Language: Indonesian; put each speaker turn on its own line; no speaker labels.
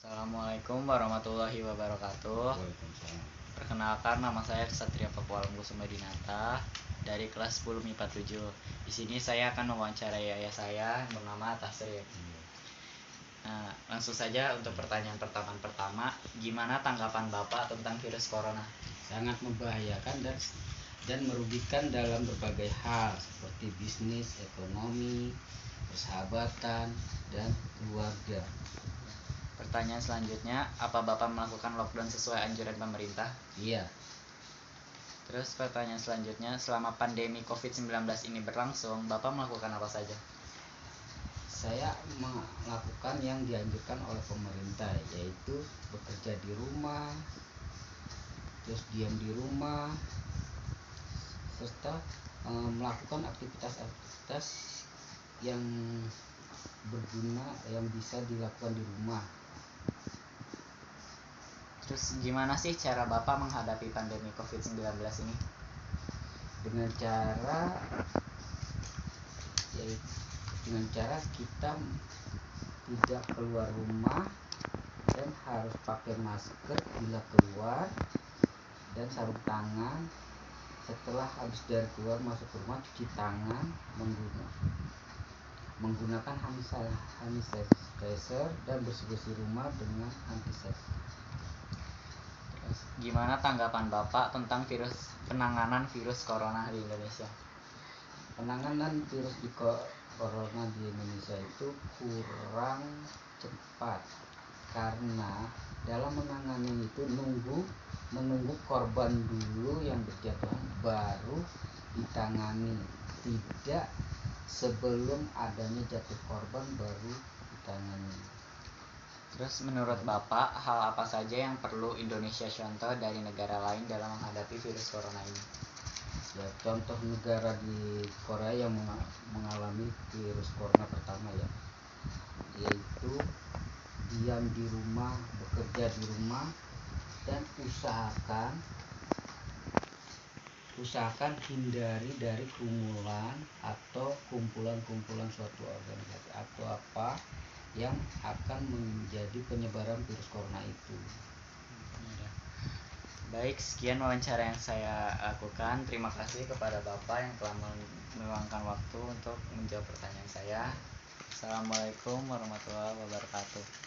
Assalamualaikum warahmatullahi wabarakatuh.
Waalaikumsalam.
Perkenalkan, nama saya Ksatria Pakualam Kusumedinata dari kelas 10 MIPA 7. Di sini saya akan mewawancarai ayah saya yang bernama Tasrif. Nah, langsung saja untuk pertanyaan pertama, gimana tanggapan Bapak tentang virus corona?
Sangat membahayakan dan merugikan dalam berbagai hal seperti bisnis, ekonomi, persahabatan, dan keluarga.
Pertanyaan selanjutnya, apa Bapak melakukan lockdown sesuai anjuran pemerintah?
Iya,
Terus pertanyaan selanjutnya, selama pandemi COVID-19 ini berlangsung, Bapak melakukan apa saja?
saya melakukan yang dianjurkan oleh pemerintah, yaitu bekerja di rumah, terus diam di rumah, serta melakukan aktivitas-aktivitas yang berguna yang bisa dilakukan di rumah.
Terus gimana sih cara Bapak menghadapi pandemi COVID-19 ini?
Dengan cara kita tidak keluar rumah dan harus pakai masker bila keluar, dan sarung tangan. Setelah habis dari keluar masuk ke rumah, cuci tangan menggunakan hand sanitizer dan bersih-bersih rumah dengan antiseptik.
Terus gimana tanggapan Bapak tentang penanganan virus corona di Indonesia?
Penanganan virus corona di Indonesia itu kurang cepat, karena dalam menangani itu menunggu korban dulu yang berjatuhan baru ditangani, tidak sebelum adanya jatuh korban baru ditangani.
Terus menurut Bapak, hal apa saja yang perlu Indonesia contoh dari negara lain dalam menghadapi virus corona ini?
Ya, contoh negara di Korea yang mengalami virus corona pertama, yaitu diam di rumah, bekerja di rumah, dan usahakan hindari dari kerumunan atau kumpulan suatu organisasi atau apa yang akan menjadi penyebaran virus corona itu.
Baik, sekian wawancara yang saya lakukan. Terima kasih kepada Bapak yang telah meluangkan waktu untuk menjawab pertanyaan saya. Assalamualaikum warahmatullahi wabarakatuh.